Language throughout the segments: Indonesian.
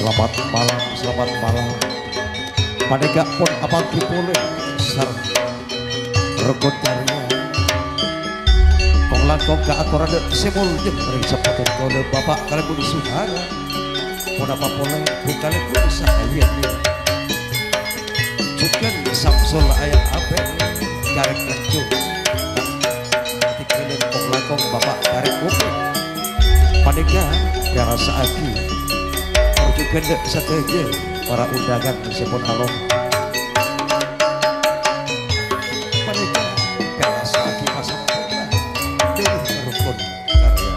Selamat malam, selamat malam. Panegak pun abang kipule sareng regut karya. Kong langkong ka aturan semul jeung ring sapatur kau bapak kalian budi suhara. Pun apa pole bukan itu bisa lihat dia. Cukan Samsul ayat ape karek lanjut. Ketika kalian kong langkong bapak karek upe. Panegak ya rasa aki. Juga sateje para undangan meskipun alom mereka kelas lagi pasang bola dari rukun karya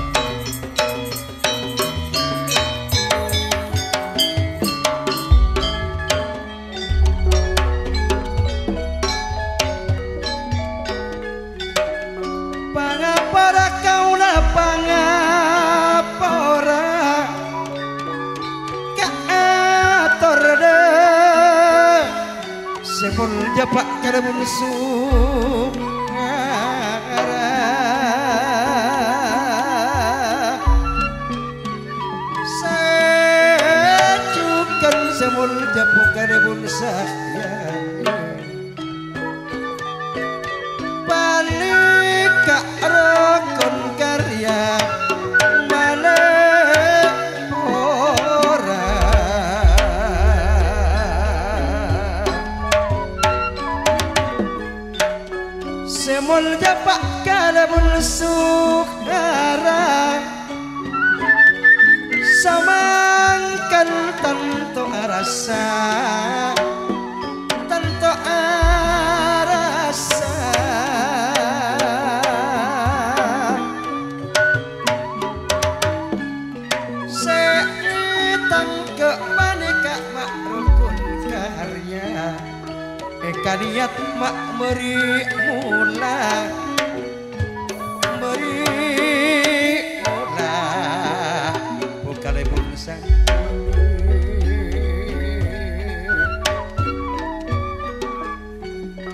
pangapara kaula pangapora sepul japak kada musuh sajukan semul japak kada musuh balik ka rokon karya semul japak kalabul sukara samangkan tanto arasa tanto arasa seitang ke maneka makrukun karya kaniat mak meri mula bukan ibu sang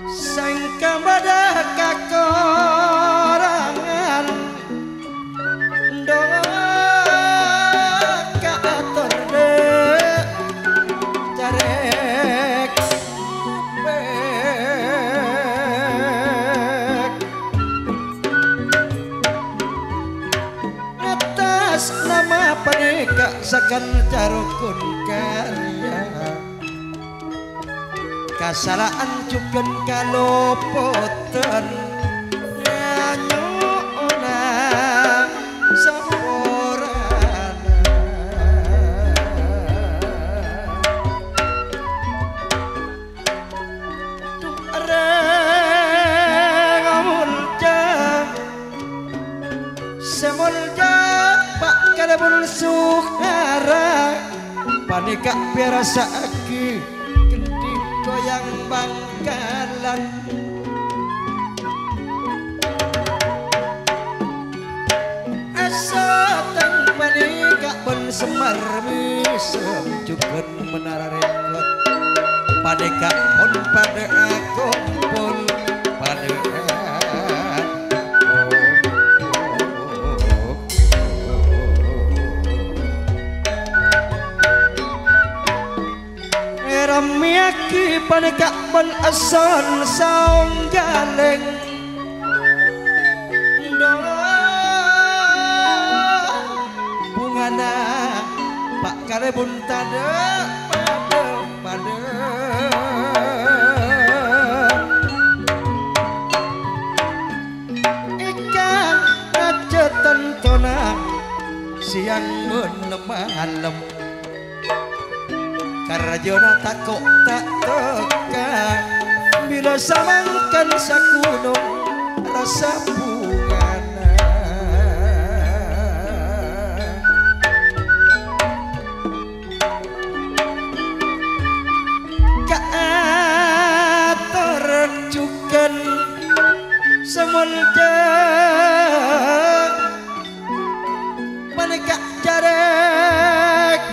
sangka pada kakorangan doa ka atur de carek nama paneka sakan carukun karya kasalaan cuken kalopoten nyanyuna saporana rengamuljang semuljang kada suhara panika biasa aki kendi goyang bangkalan asa tang panika ben semar misem cuken menara rekot panika pun pada aku pun pada miyaki paneka ben ason saung galeng bungana pak karebun tada pada ikan aja tentona siang menemalem karjona takok tak teka bila samangkan sakunung rasa bungana kaator cuken semuljang paneka jarek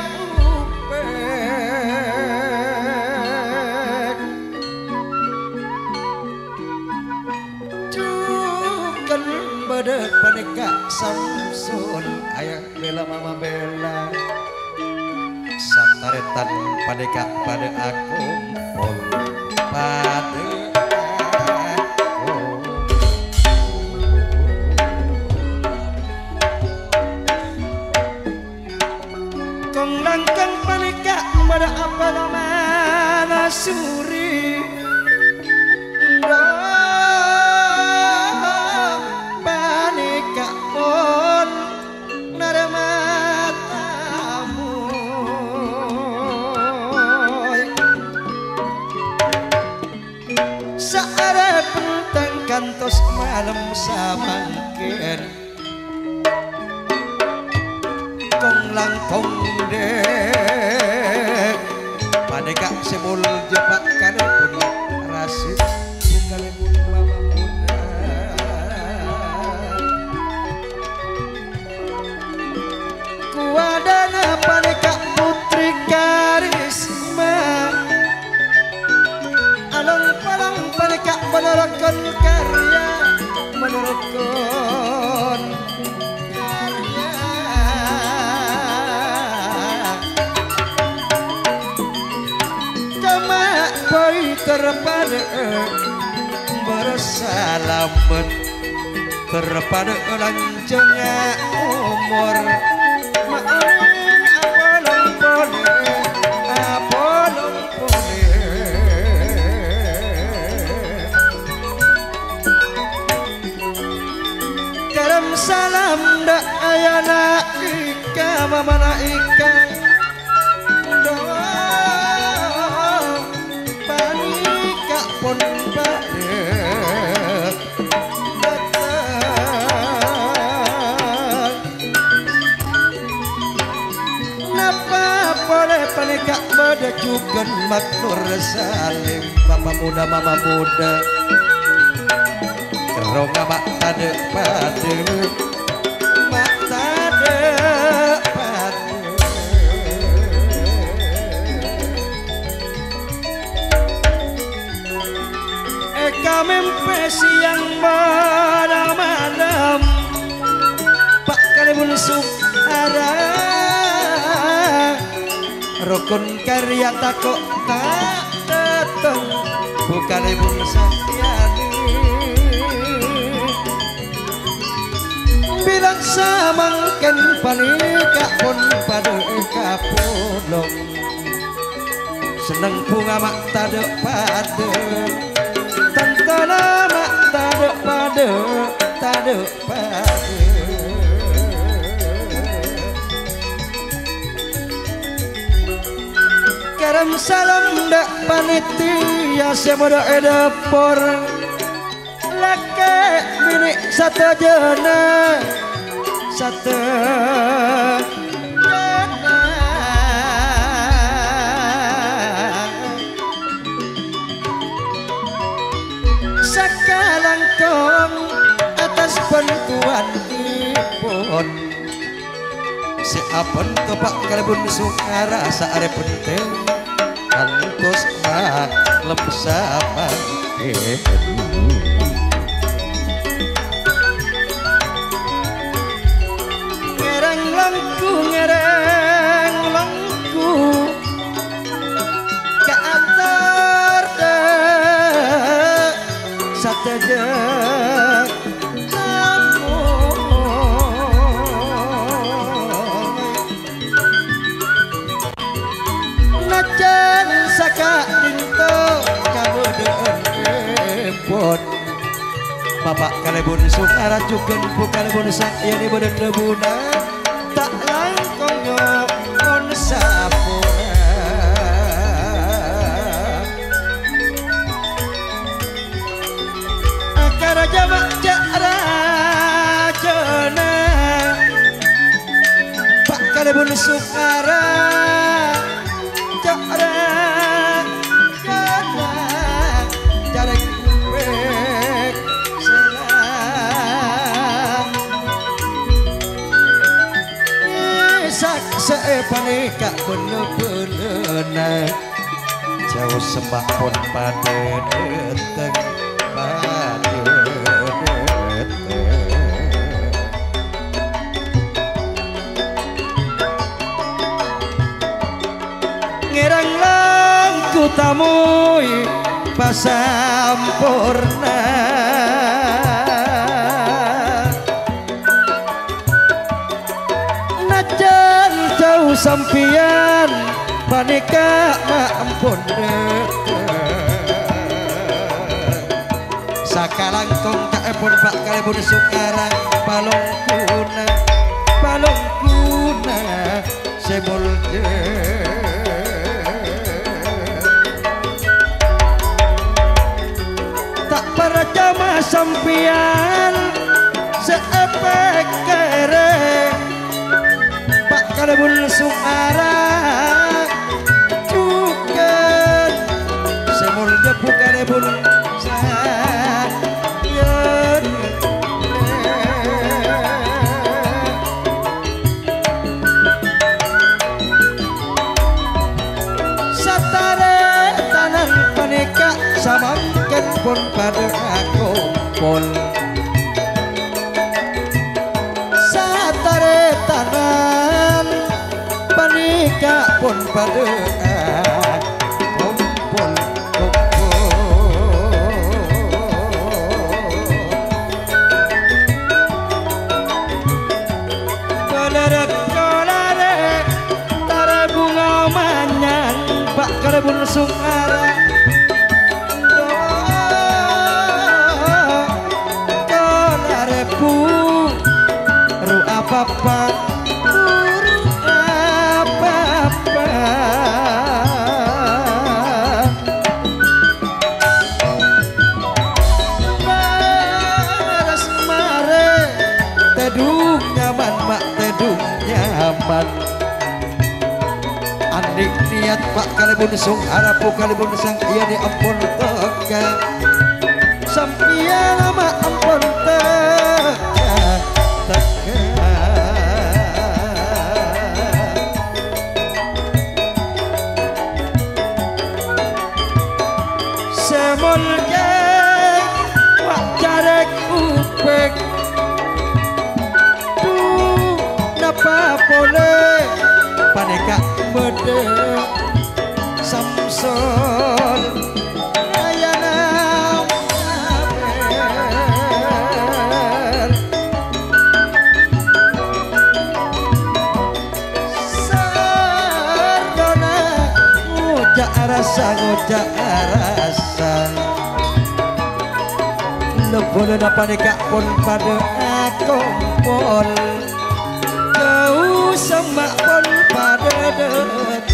pada paneka Samsul ayah bela mama bela taretan padeka pada aku pol pada kong langkang padeka pada apa nama suri do padeka pol narematamu saare pentang kantos malam samangkin kong langkong dek padeka sebul jepat kana pun rasid bukale pun mama muda kuadana padeka putri karisma along palang padeka menerokon karya menerokon terpada bersalaman terpada lanjeng umur maafin apolong boleh karam salam da ayana ika mamana ika pun pada napa boleh panikak pada juga maknur salim papa muda mama muda kerong mak tade pada mak tade mimpi siang malam pak kalibun suara rukun karya takok tak datang bukan ibu sakyani bilang samangken panika pun pada eka pulong seneng bunga mak tade pada lama tade pada karam salam dak panitia semoda edapor lake minik satu jana satu sakalangkong atas bantuan ipun siapun kepak kalibun sukara saare penting antus maklem samangkin ngereng langku keator dek satejak kamu najan saka dinto kamu deun kepon bapak kalebun sukara cuken bukalebun saya ni bodeng lebuna tak langkong on sapura raja makcak rajana pak kalebun sukara cak rajana jarek bek selang isak sepanika bener-bener jauh sembah pun pada deteng pangeran langku tamui pasampurna najan jauh sampian panika ampun sakalangkong kaepun pak kalebun sukarang palongkuna semulde tak percama sampian seepek kere pak kalebun sukarang juga semulde bukalebun samangken pun pada aku pun satare tanan panika pun pada kumpul kolare tara bunga manyang pak kalebun sungara apa-apa maras mare tedung nyaman mak tedung nyaman andik niat pak kalebun sung harapu kalebun sang iya di ampun teka sampian mak ampun teka semulge wak jarek upek tuh napa boleh paneka mede samson ayana sardona ngojak rasa lebih dapat dekak pun pada kumpul jauh semak pun pada dekat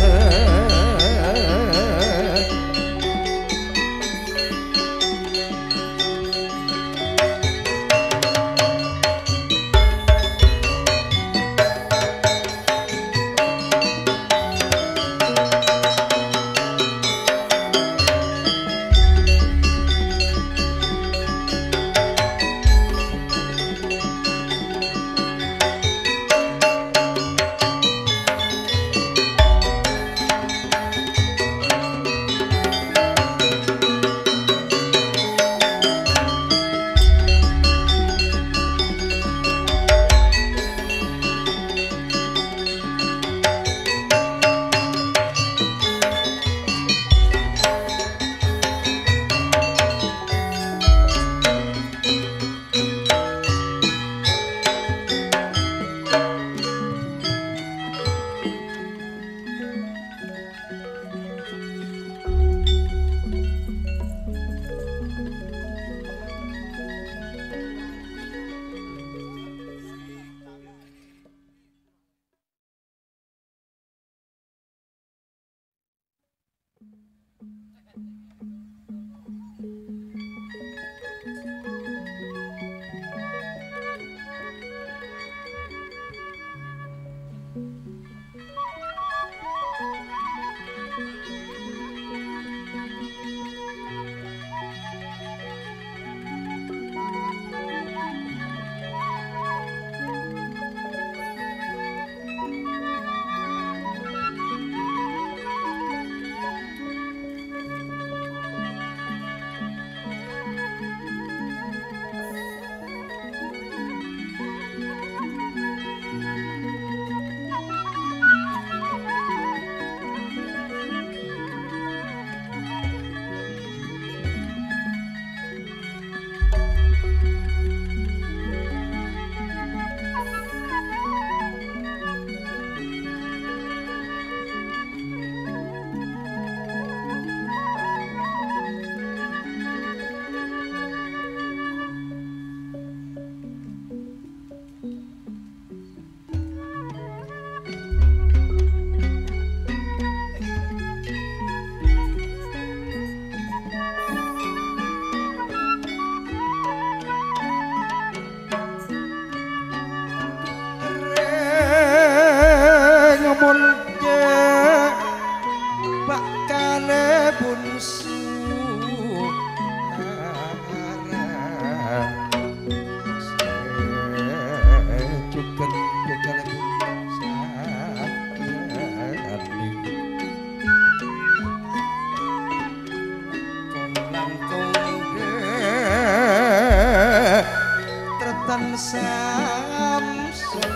samsun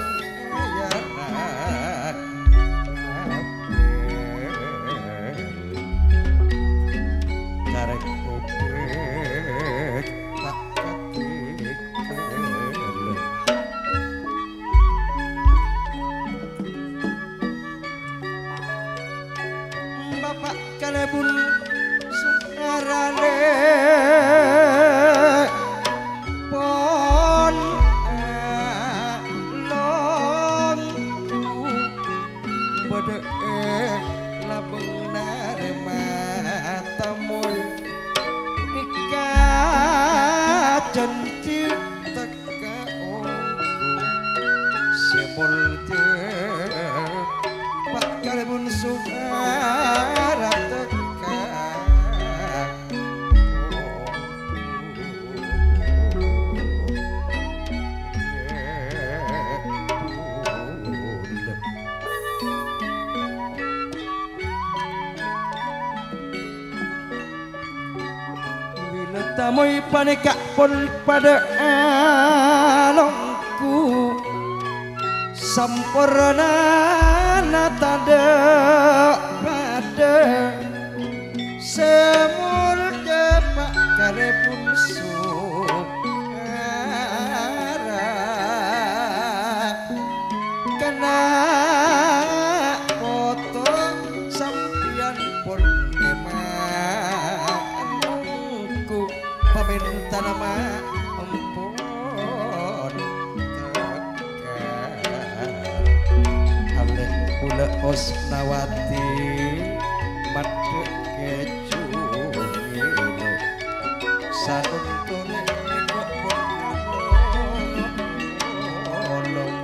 ayanak karek upik tak katikel Bapak kalebun sukarane pon longku bede labeng narema tamoy ikajen teka ongku semol Pak kalebun sukara teka bila tamoy panika pun pada alongku sampurna tanda pada semul jepak karepun sukara kena potong sampian pun emanku paminta nama ampun Ule Osnawati madu kecuni sanuntune kok bolong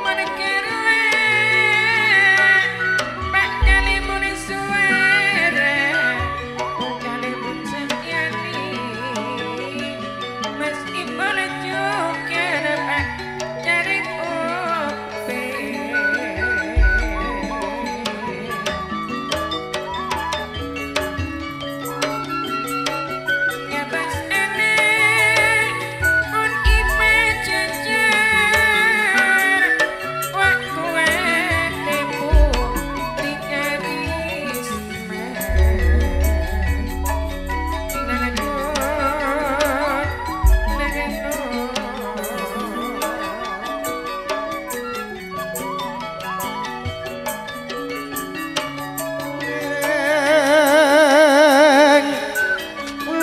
Menekerwe Pak Kalimun suara Kalimun sekiani meskipun juga dapat dari kopi ya pas enek pun ipe jajar waktu ademu di karisma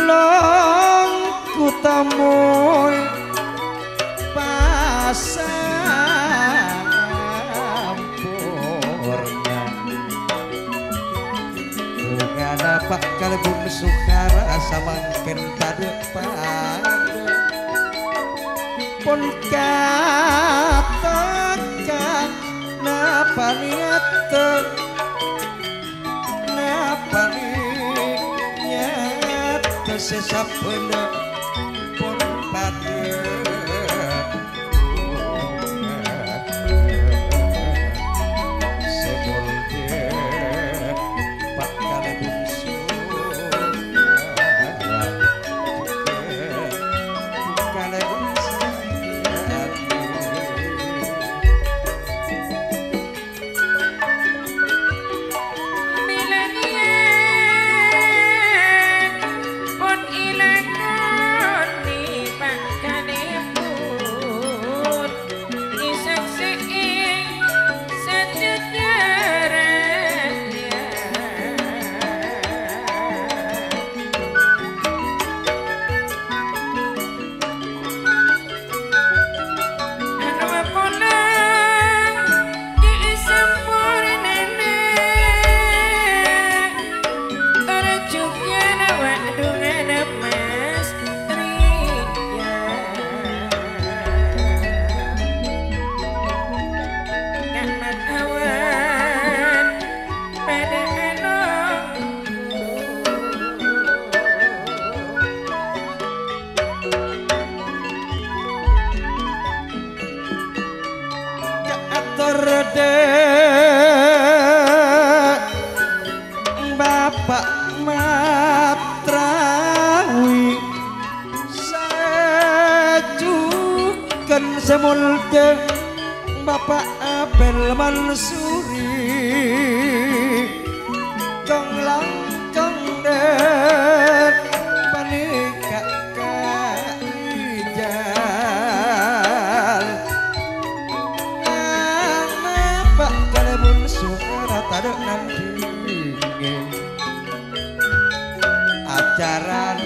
longku tamoy pasampurna ngana Pak kalebun sukara samangken padepan pun katakan napa niat napa niat sesapena pun pade sebol Pak kalebun sukara kalebun pun ilang mansuri kong lang kong den panika kaijal apa kalebun suara tadek nanti acara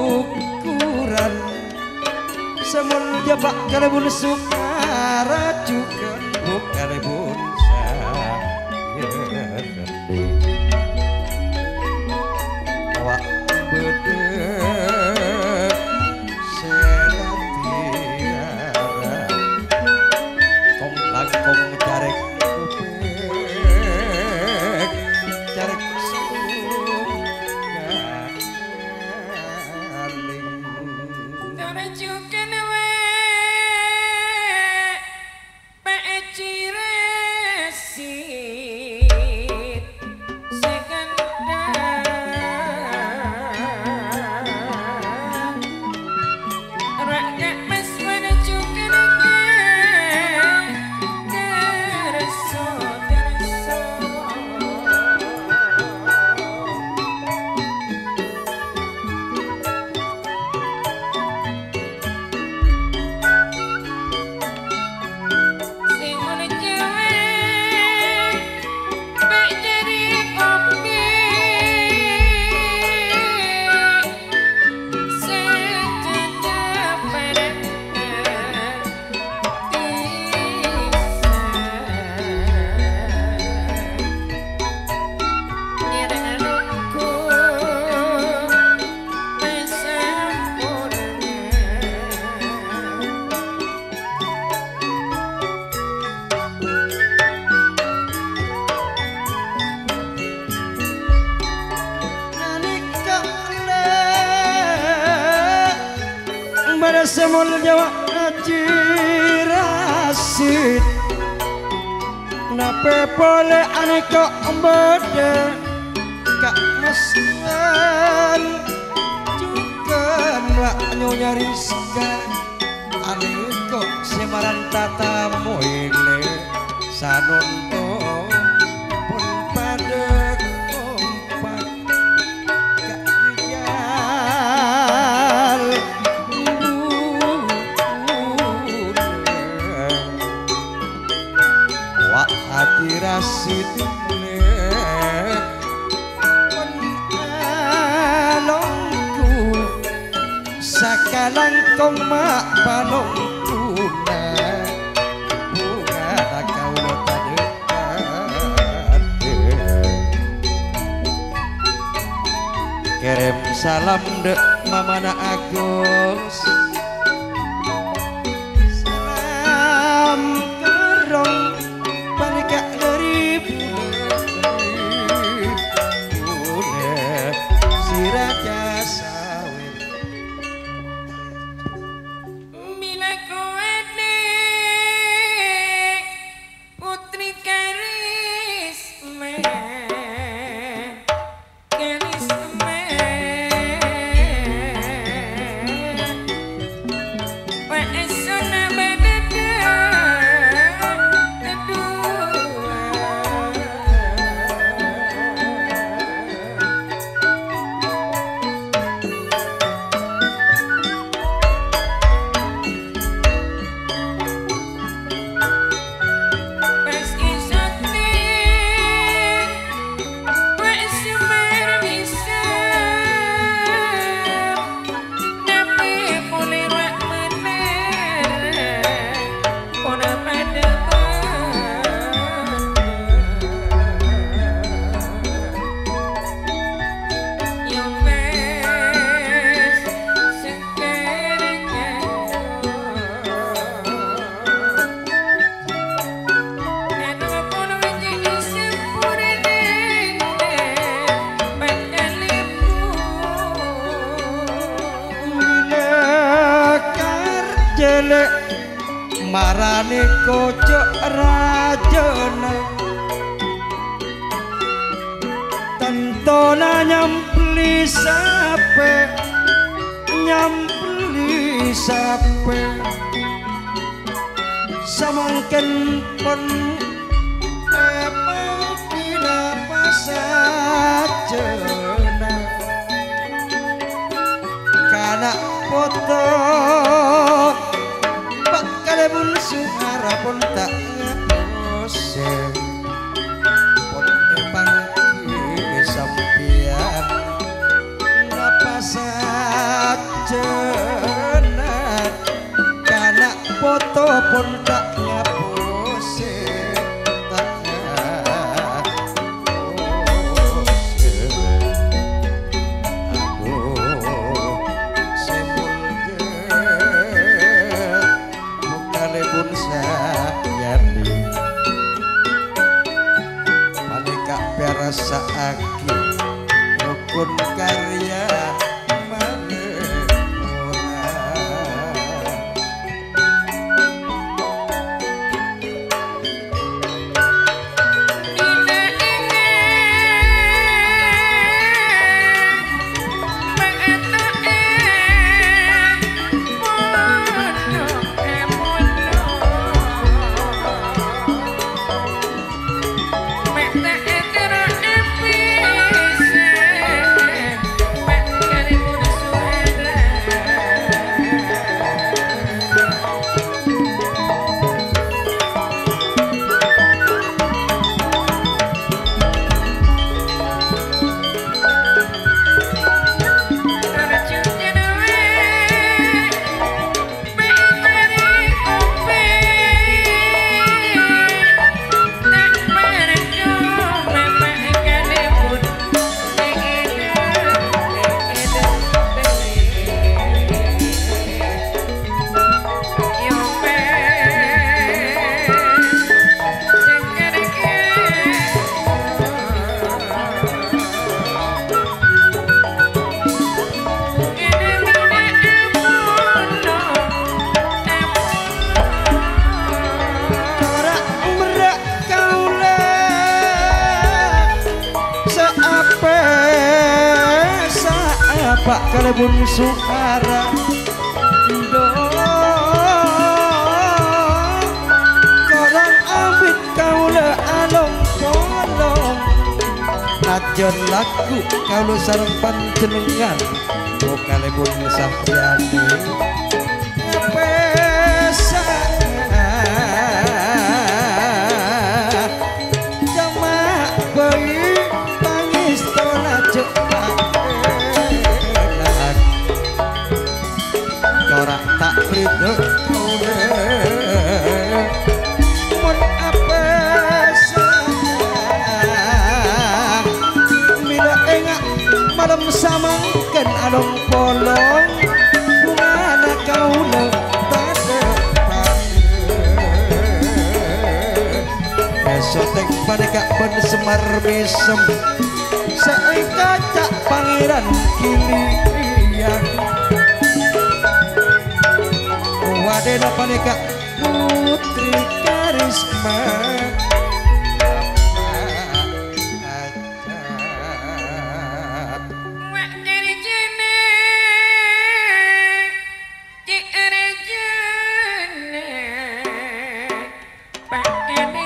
syukuran semun jabak kalebun sukara juga kalebun sayerdi awak bedek seratiara kong langkong carek kupek carek semul Jawa Cirasit nape boleh aneka bede kak mesuen juga nggak nyonya Rizka aneka semaran tata moile sanonto pun pada kompak kak rijal hati rasid penalongku sakalang kong mak palongkuna bunga kau nota dekat kirim salam dek mamana Agus salam kerong panika dari bune si raja sawit bila kowe nek putri karisma jelek marane kocok rajana tentona nyampli sape samangken pun tidak pasajena kana foto pak kalebun suara pun tak ngapose pun pangki sampian ngapa sajena kana foto pun tak ngapose tak ngapose aduh semulge mukane pun sayani panika perasa aki rukun karya Pak kalebun suara do korang ambit kaula along polong najon laku kaula sareng panjenengan oh kalebun sampiani pesa jamak bayi pangis tolak cepat orang tak ridho mun apa saja mila engak malam samangken along polong mana kaula tada esok tek panika ben semar mesem saengka cak pangeran kiliyan Wadena panika putri karisma Wak dari jene di ere jene pakene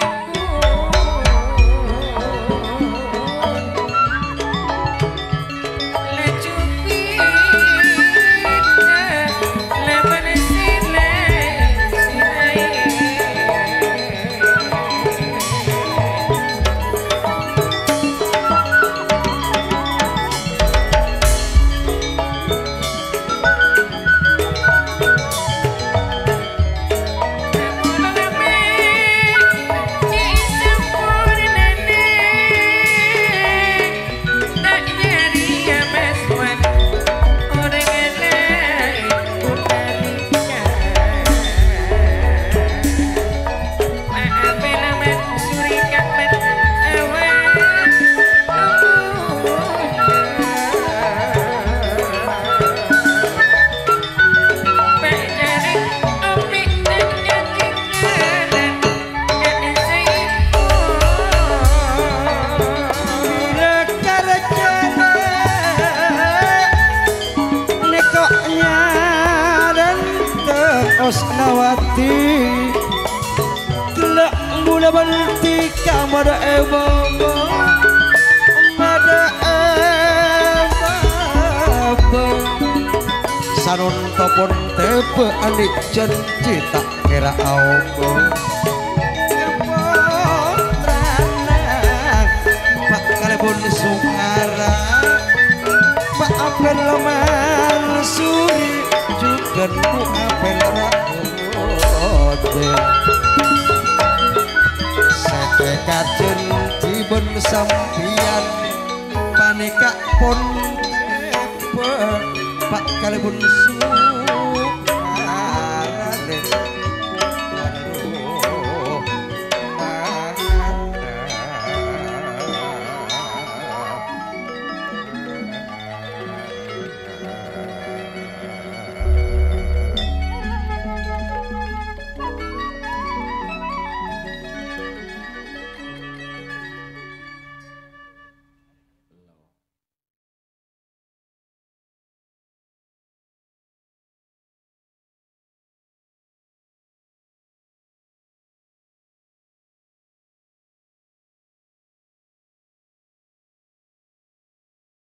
Osnawati mula banti kamada ebobo mada ebobo sanon topon tepe anik janji tak kira aubo Pak kalebon sukara Pak apel lemah suri juga nu apel rode sete kacen tibun sampian panika pon tepe Pak kalebon sukara